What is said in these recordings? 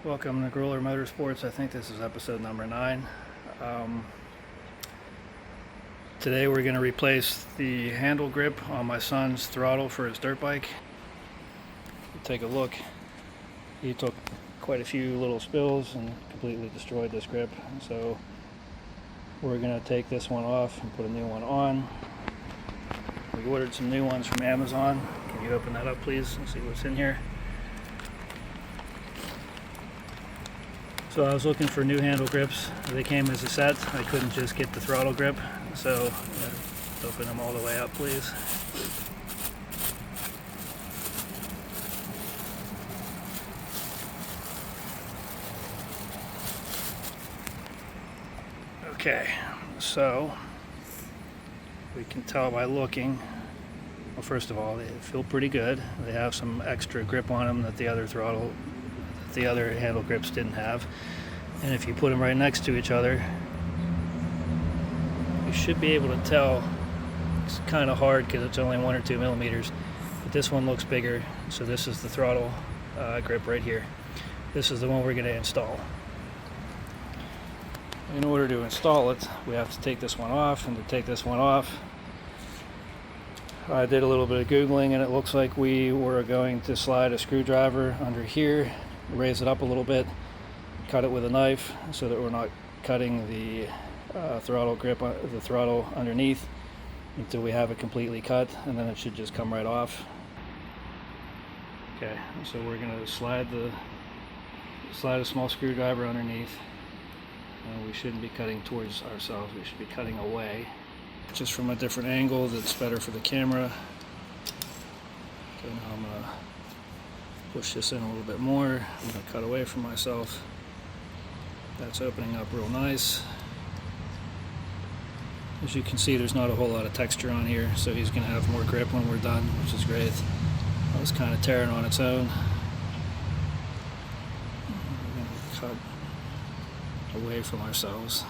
Welcome to Growler Motorsports. I think this is episode number 9. Today we're going to replace the handle grip on my son's throttle for his dirt bike. Take a look. He took quite a few little spills and completely destroyed this grip. So we're going to take this one off and put a new one on. We ordered some new ones from Amazon. Can you open that up please and see what's in here? So I was looking for new handle grips. They came as a set. I couldn't just get the throttle grip. So open them all the way up, please. Okay, so we can tell by looking. Well, first of all, they feel pretty good. They have some extra grip on them that the other handle grips didn't have, and if you put them right next to each other you should be able to tell. It's kind of hard because it's only 1 or 2 millimeters, but this one looks bigger. So this is the throttle grip right here. This is the one we're going to install. In order to install it, we have to take this one off, and to take this one off I did a little bit of googling, and it looks like we were going to slide a screwdriver under here, raise it up a little bit, cut it with a knife so that we're not cutting the throttle grip, the throttle underneath, until we have it completely cut, and then it should just come right off. Okay, so we're going to slide a small screwdriver underneath, and we shouldn't be cutting towards ourselves, we should be cutting away, just from a different angle that's better for the camera. Okay, now I'm going to push this in a little bit more. I'm going to cut away from myself. That's opening up real nice. As you can see, there's not a whole lot of texture on here, so he's going to have more grip when we're done, which is great. That was kind of tearing on its own. We're going to cut away from ourselves.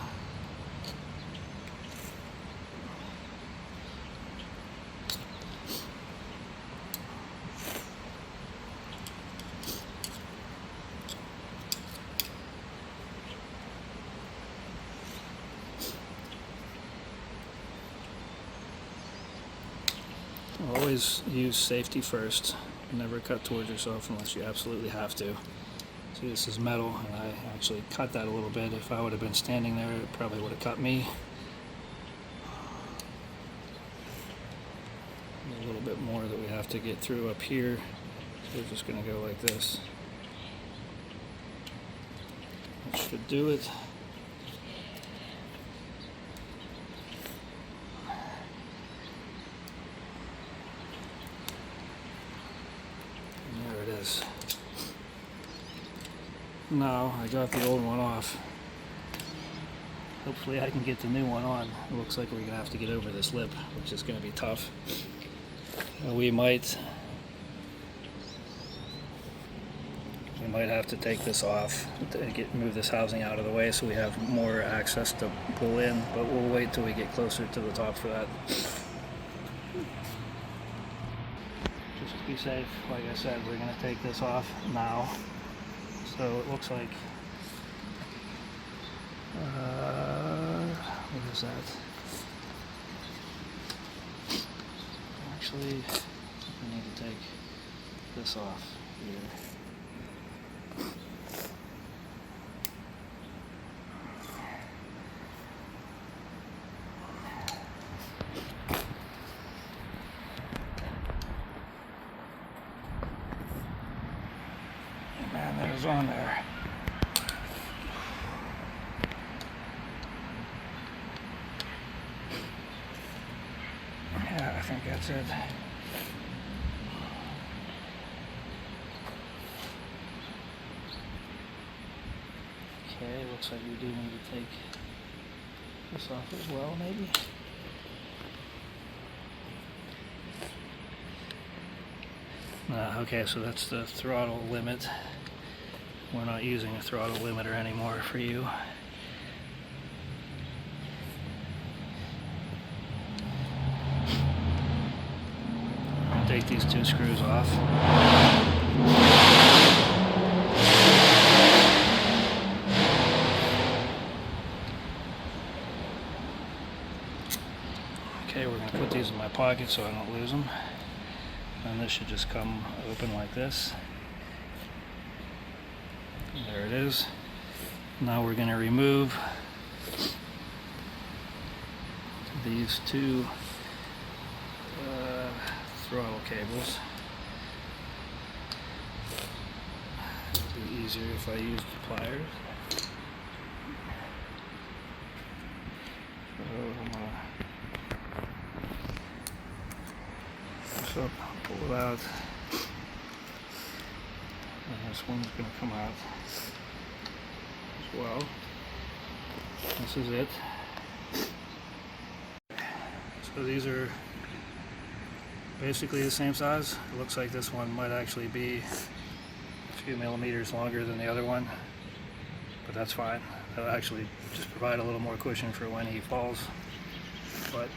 Always use safety first. Never cut towards yourself unless you absolutely have to. See, this is metal, and I actually cut that a little bit. If I would have been standing there, it probably would have cut me. A little bit more that we have to get through up here. So we're just going to go like this. That should do it. Now I got the old one off. Hopefully I can get the new one on. It looks like we're going to have to get over this lip, which is going to be tough. We might have to take this off, move this housing out of the way so we have more access to pull in, but we'll wait till we get closer to the top for that. Just to be safe, like I said, we're going to take this off now. So it looks like, what is that? Actually, we need to take this off here. Man, that is on there. Yeah, I think that's it. Okay, looks like we do need to take this off as well, maybe. Okay, so that's the throttle limit. We're not using a throttle limiter anymore for you. take these two screws off. my pocket so I don't lose them. And this should just come open like this. There it is. Now we're going to remove these two throttle cables. It'll be easier if I use the pliers. So I'm going to push up, pull it out, and this one's going to come out as well. This is it. So these are basically the same size. It looks like this one might actually be a few millimeters longer than the other one, but that's fine. That'll actually just provide a little more cushion for when he falls. But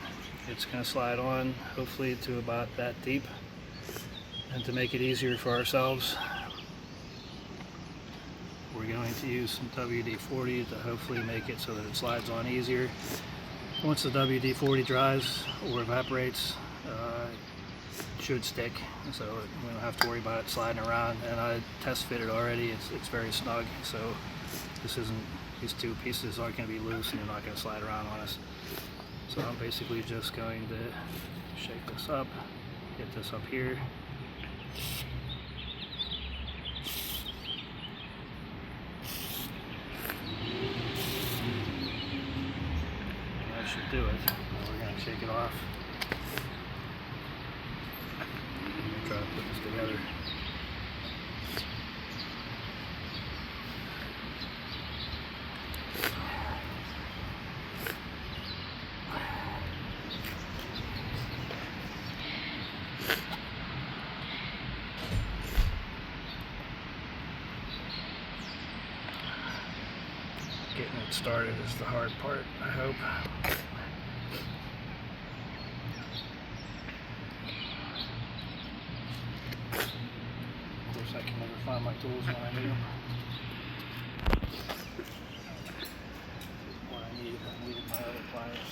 it's going to slide on hopefully to about that deep. And to make it easier for ourselves, we're going to use some WD-40 to hopefully make it so that it slides on easier. Once the WD-40 dries or evaporates, it should stick, so we don't have to worry about it sliding around. And I test fit it already. It's very snug, so these two pieces aren't going to be loose and they're not going to slide around on us. So I'm basically just going to shake this up, get this up here. That should do it. Now we're going to shake it off. Try to put this together. Getting it started is the hard part, I hope. Of course, I can never find my tools when I need them. What I needed my other pliers.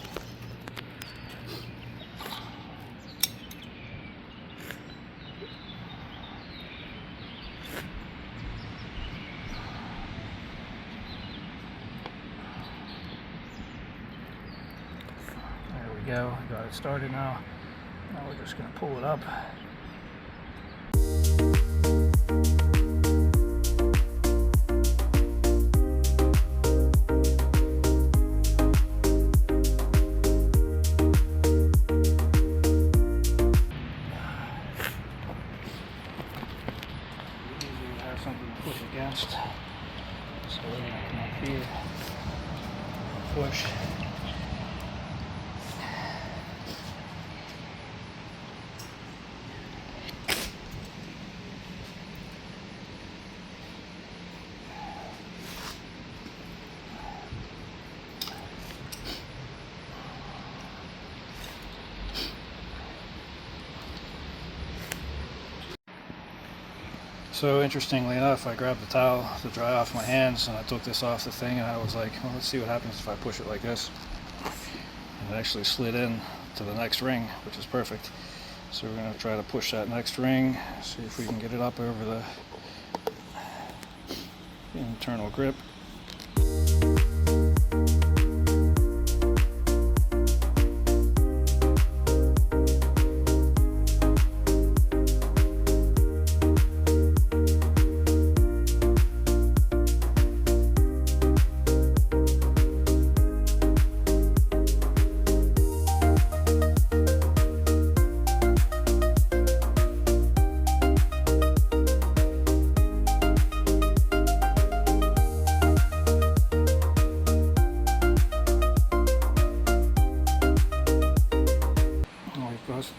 There we go, got it started now. Now we're just going to pull it up. Easier to have something to push against. So we're going to come up here, push. So interestingly enough, I grabbed the towel to dry off my hands and I took this off the thing and I was like, well, let's see what happens if I push it like this. And it actually slid in to the next ring, which is perfect. So we're going to try to push that next ring, see if we can get it up over the internal grip.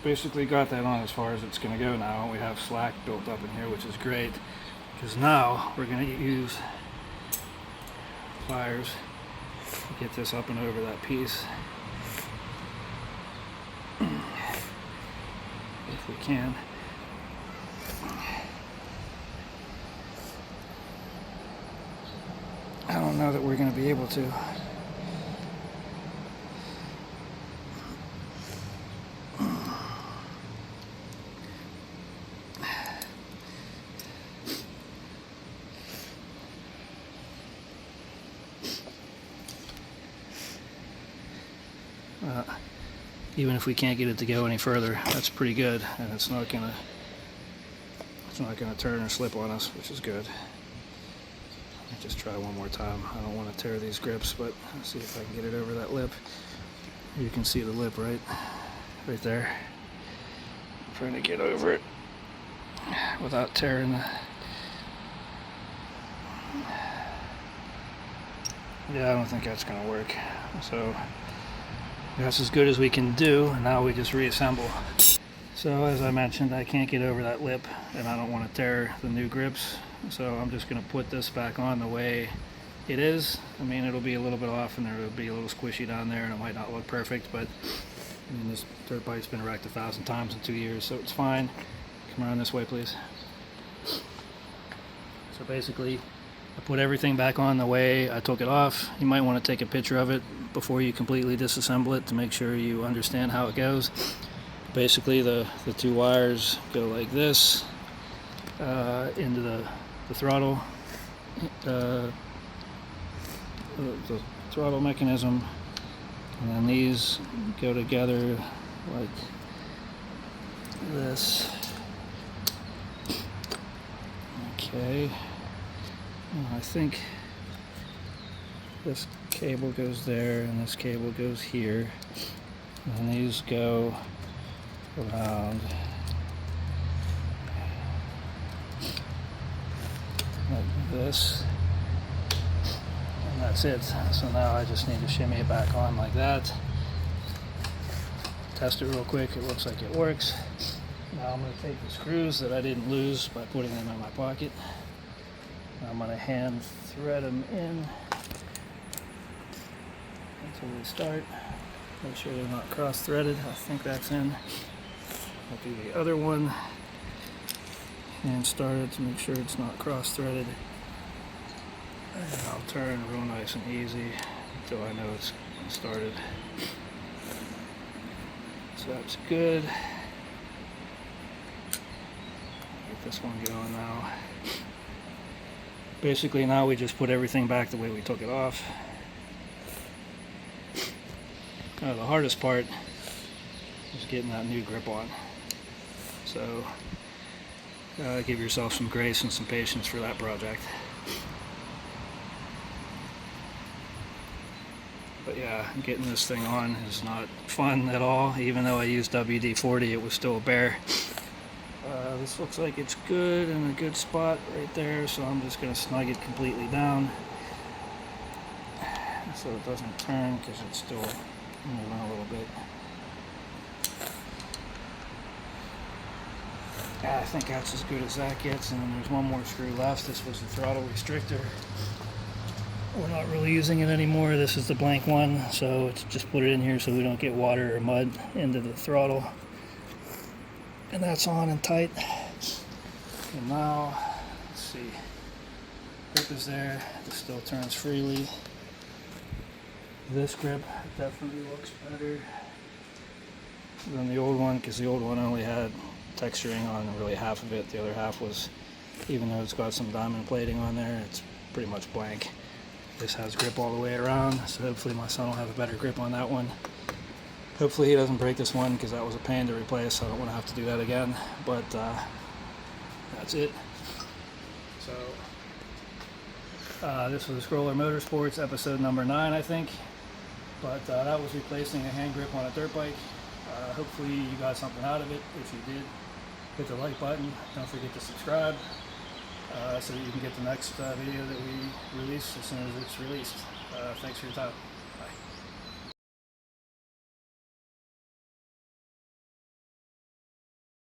Basically got that on as far as it's going to go now. We have slack built up in here, which is great, because now we're going to use pliers to get this up and over that piece if we can. I don't know that we're going to be able to. even if we can't get it to go any further, that's pretty good, and it's not gonna turn or slip on us, which is good. Let me just try one more time. I don't want to tear these grips, but let's see if I can get it over that lip. You can see the lip right there. I'm trying to get over it without tearing the... Yeah, I don't think that's gonna work. So that's as good as we can do, and now we just reassemble. So as I mentioned, I can't get over that lip, and I don't want to tear the new grips, so I'm just going to put this back on the way it is. I mean, it'll be a little bit off and it'll be a little squishy down there, and it might not look perfect, but I mean, this dirt bike's been wrecked 1,000 times in 2 years, so it's fine. Come around this way, please. So basically, I put everything back on the way I took it off. You might want to take a picture of it before you completely disassemble it to make sure you understand how it goes. Basically, the two wires go like this into the throttle, the throttle mechanism, and then these go together like this. Okay, I think this cable goes there and this cable goes here, and these go around like this, and that's it. So now I just need to shimmy it back on like that. Test it real quick. It looks like it works. Now I'm going to take the screws that I didn't lose by putting them in my pocket. Now I'm going to hand thread them in until we start. Make sure they're not cross-threaded. I think that's in. I'll do the other one and start it to make sure it's not cross-threaded. And I'll turn real nice and easy until I know it's started. So that's good. Get this one going now. Basically now we just put everything back the way we took it off. The hardest part is getting that new grip on. So give yourself some grace and some patience for that project. But yeah, getting this thing on is not fun at all. Even though I used WD-40, it was still a bear. This looks like it's good in a good spot right there, so I'm just going to snug it completely down so it doesn't turn, because it's still moving a little bit. I think that's as good as that gets, and then there's one more screw left. This was the throttle restrictor. We're not really using it anymore. This is the blank one, so it's just put it in here so we don't get water or mud into the throttle. And that's on and tight. And now, let's see, grip is there. This still turns freely. This grip definitely looks better than the old one, because the old one only had texturing on really half of it. The other half was, even though it's got some diamond plating on there, it's pretty much blank. This has grip all the way around, so hopefully my son will have a better grip on that one. Hopefully he doesn't break this one, because that was a pain to replace. I don't want to have to do that again, but that's it. So this was Scroller Motorsports episode number 9, I think, but that was replacing a hand grip on a dirt bike. Hopefully you got something out of it. If you did, hit the like button. Don't forget to subscribe so that you can get the next video that we release as soon as it's released. Thanks for your time.